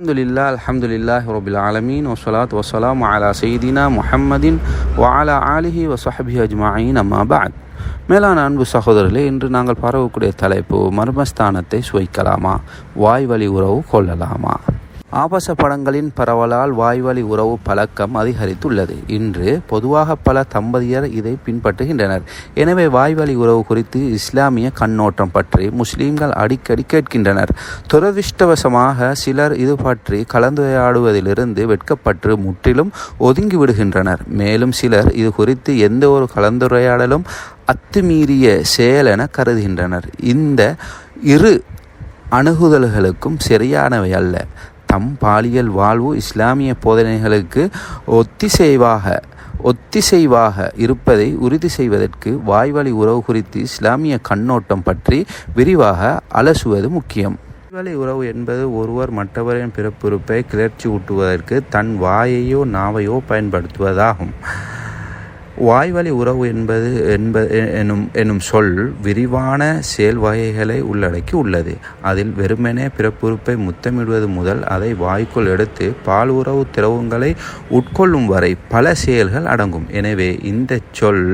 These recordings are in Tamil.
அல்ஹம்துலில்லாஹி ரப்பில் ஆலமீன் வஸ்ஸலாத்து வஸ்ஸலாமு அலா சய்யிதினா முஹம்மதின் வ அலா ஆலிஹி வ ஸஹ்பிஹி அஜ்மஈன் அம்மா பஅத். மேலான அன்பு சகோதரர்களே, இன்று நாங்கள் பார்க்கக்கூடிய தலைப்பு மர்மஸ்தானத்தை சுவைக்கலாமா, வாய்வழி உறவு கொள்ளலாமா? ஆபாச படங்களின் பரவலால் வாய்வழி உறவு பழக்கம் அதிகரித்துள்ளது. இன்று பொதுவாக பல தம்பதியர் இதை பின்பற்றுகின்றனர். எனவே வாய்வழி உறவு குறித்து இஸ்லாமிய கண்ணோட்டம் பற்றி முஸ்லிம்கள் அடிக்கடி கேட்கின்றனர். துரதிர்ஷ்டவசமாக சிலர் இது பற்றி கலந்துரையாடுவதிலிருந்து வெட்கப்பட்டு முற்றிலும் ஒதுங்கி விடுகின்றனர். மேலும் சிலர் இது குறித்து எந்த ஒரு கலந்துரையாடலும் அத்துமீறிய செயல் என கருதுகின்றனர். இந்த இரு அணுகுதல்களுக்கும் சரியானவை அல்ல. தம் பாலியல் வாழ்வு இஸ்லாமிய போதனைகளுக்கு ஒத்திசைவாக இருப்பதை உறுதி செய்வதற்கு வாய்வழி உறவு குறித்து இஸ்லாமிய கண்ணோட்டம் பற்றி விரிவாக அலசுவது முக்கியம். வாய்வழி உறவு என்பது ஒருவர் மற்றவரின் பிறப்புறுப்பை கிளர்ச்சி ஊட்டுவதற்கு தன் வாயையோ நாவையோ பயன்படுத்துவதாகும். வாய்வழி உறவு எனும் சொல் விரிவான செயல் வகைகளை உள்ளடக்கி உள்ளது. அதில் வெறுமனே பிறப்புறுப்பை முத்தமிடுவது முதல் அதை வாய்க்குள் எடுத்து பால் உறவு திரவங்களை உட்கொள்ளும் வரை பல செயல்கள் அடங்கும். எனவே இந்த சொல்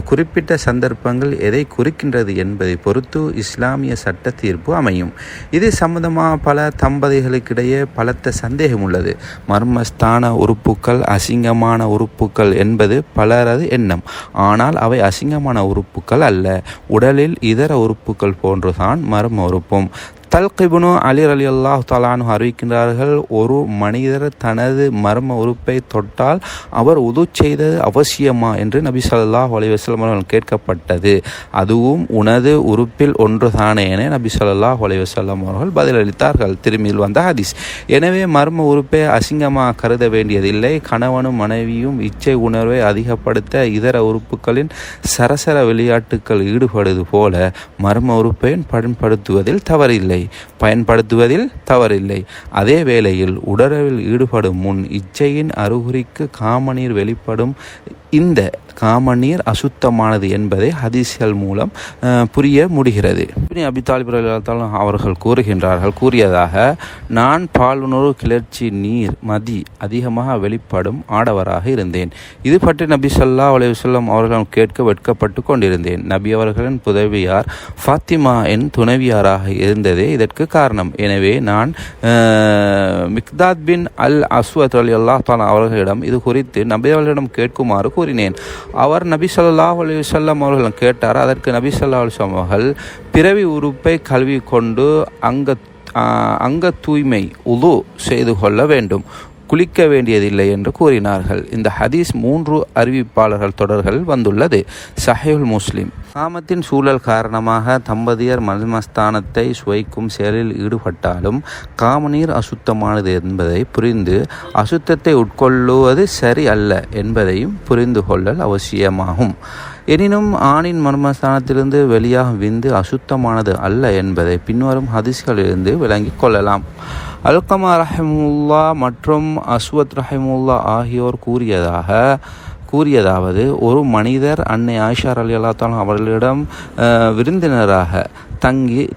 குறிப்பிட்ட சந்தர்ப்பங்கள் எதை குறிக்கின்றது என்பதை பொறுத்து இஸ்லாமிய சட்ட தீர்ப்பு அமையும். இது சம்பந்தமாக பல தம்பதிகளுக்கிடையே பலத்த சந்தேகம் உள்ளது. மர்மஸ்தான உறுப்புக்கள் அசிங்கமான உறுப்புக்கள் என்பது பலரது எண்ணம். ஆனால் அவை அசிங்கமான உறுப்புக்கள் அல்ல. உடலில் இதர உறுப்புக்கள் போன்றுதான் மர்ம உறுப்பும். தல்க் இப்னு அலி ரலியல்லாஹு தஆலா அன்ஹு அறிவிக்கின்றார்கள், ஒரு மனிதர் தனது மர்ம உறுப்பை தொட்டால் அவர் உது செய்தது அவசியமா என்று நபி ஸல்லல்லாஹு அலைஹி வஸல்லம் அவர்கள் கேட்கப்பட்டது. அதுவும் உனது உறுப்பில் ஒன்றுதானே என நபி ஸல்லல்லாஹு அலைஹி வஸல்லம் அவர்கள் பதிலளித்தார்கள். திரும்பியில் வந்த ஹதீஸ். எனவே மர்ம உறுப்பை அசிங்கமாக கருத வேண்டியதில்லை. கணவனும் மனைவியும் இச்சை உணர்வை அதிகப்படுத்த இதர உறுப்புகளின் சரசர விளையாட்டுக்கள் ஈடுபடுவது போல மர்ம உறுப்பை பயன்படுத்துவதில் தவறில்லை. அதே வேளையில் உடலில் ஈடுபடும் முன் இச்சையின் அறிகுறிக்கு காமநீர் வெளிப்படும். இந்த காமநீர் அசுத்தமானது என்பதை ஹதீஸ்கள் மூலம் புரிய முடிகிறது. அபி தாலிப் ரலியல்லாஹு அவர்கள் கூறியதாக, நான் பாலுணர்வு கிளர்ச்சி நீர் மதி அதிகமாக வெளிப்படும் ஆடவராக இருந்தேன். இது பற்றி நபி ஸல்லல்லாஹு அலைஹி வஸல்லம் அவர்கள் கேட்க வெட்கப்பட்டு கொண்டிருந்தேன். நபி அவர்களின் புதவியார் ஃபாத்திமா என் துணைவியாராக இருந்ததே இதற்கு காரணம். எனவே நான் மிக்தாத் பின் அல் அஸ்வத் ரலியல்லாஹு தஆலா அவர்களிடம் இது குறித்து நபி அவர்களிடம் கேட்குமாறு கூறினேன். அவர் நபி ஸல்லல்லாஹு அலைஹி வஸல்லம் அவர்கள் கேட்டார். அதற்கு நபி ஸல்லல்லாஹு அலைஹி வஸல்லம் அவர்கள் பிறவி உறுப்பை கழுவி கொண்டு அங்க தூய்மை உது செய்து கொள்ள வேண்டும், குளிக்க வேண்டியதில்லை என்று கூறினார்கள். இந்த ஹதீஸ் 3 அறிவிப்பாளர்கள் தொடர்கள் வந்துள்ளது. சஹீஹுல் முஸ்லிம். காமத்தின் சூழல் காரணமாக தம்பதியர் மர்மஸ்தானத்தை சுவைக்கும் செயலில் ஈடுபட்டாலும் காமநீர் அசுத்தமானது என்பதை புரிந்து அசுத்தத்தை உட்கொள்ளுவது சரி அல்ல என்பதையும் புரிந்து கொள்ளல் அவசியமாகும். எனினும் ஆணின் மர்மஸ்தானத்திலிருந்து வெளியாகும் விந்து அசுத்தமானது அல்ல என்பதை பின்வரும் ஹதீஸ்களிலிருந்து விளங்கிக் கொள்ளலாம். அல்கமா ரஹிமுல்லா மற்றும் அஸ்வத் ரஹிமுல்லா ஆகியோர் கூறியதாவது, ஒரு மனிதர் அன்னை ஆயிஷா ரலியல்லாஹு தஆலா அவர்களிடம் விருந்தினராக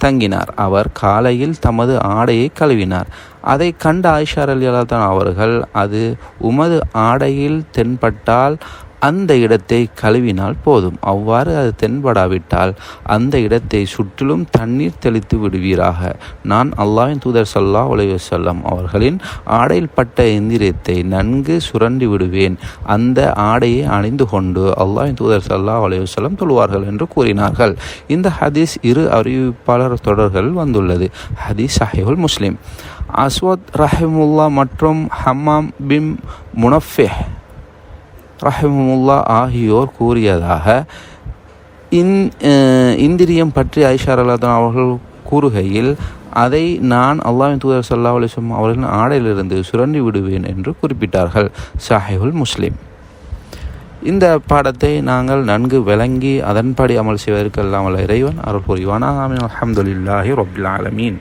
தங்கினார். அவர் காலையில் தமது ஆடையை கழுவினார். அதை கண்ட ஆயிஷா ரலியல்லாஹு தஆலா அவர்கள், அது உமது ஆடையில் தென்பட்டால் அந்த இடத்தை கழுவினால் போதும். அவ்வாறு அது தென்படாவிட்டால் அந்த இடத்தை சுற்றிலும் தண்ணீர் தெளித்து விடுவீராக. நான் அல்லாஹ்வின் தூதர் ஸல்லல்லாஹு அலைஹி வஸல்லம் அவர்களின் ஆடையில் பட்ட இந்திரியத்தை நன்கு சுரண்டி விடுவேன். அந்த ஆடையை அணிந்து கொண்டு அல்லாஹ்வின் தூதர் ஸல்லல்லாஹு அலைஹி வஸல்லம் தொழுவார்கள் என்று கூறினார்கள். இந்த ஹதீஸ் 2 அறிவிப்பாளர் தொடர்கள் வந்துள்ளது. ஹதீஸ் சஹீஹுல் முஸ்லிம். அஸ்வத் ரஹிமுல்லா மற்றும் ஹம்மாம் பின் முனஃபிஹ் ரஹிமுல்லா ஆகியோர் கூறியதாக, இந்திரியம் பற்றி ஆயிஷா ரலியல்லாஹு அவர்கள் கூறுகையில், அதை நான் அல்லாஹ்வின் தூதர் ஸல்லல்லாஹு அலைஹி வஸல்லம் அவர்களின் ஆடையிலிருந்து சுரண்டி விடுவேன் என்று குறிப்பிட்டார்கள். சஹீஹுல் முஸ்லிம். இந்த பாடத்தை நாங்கள் நன்கு விளங்கி அதன்படி அமல் செய்வதற்கு எல்லாம் இறைவன் அருள் புரிவானாக. ஆமீன். அல்ஹம்துலில்லாஹி ரப்பில் ஆலமீன்.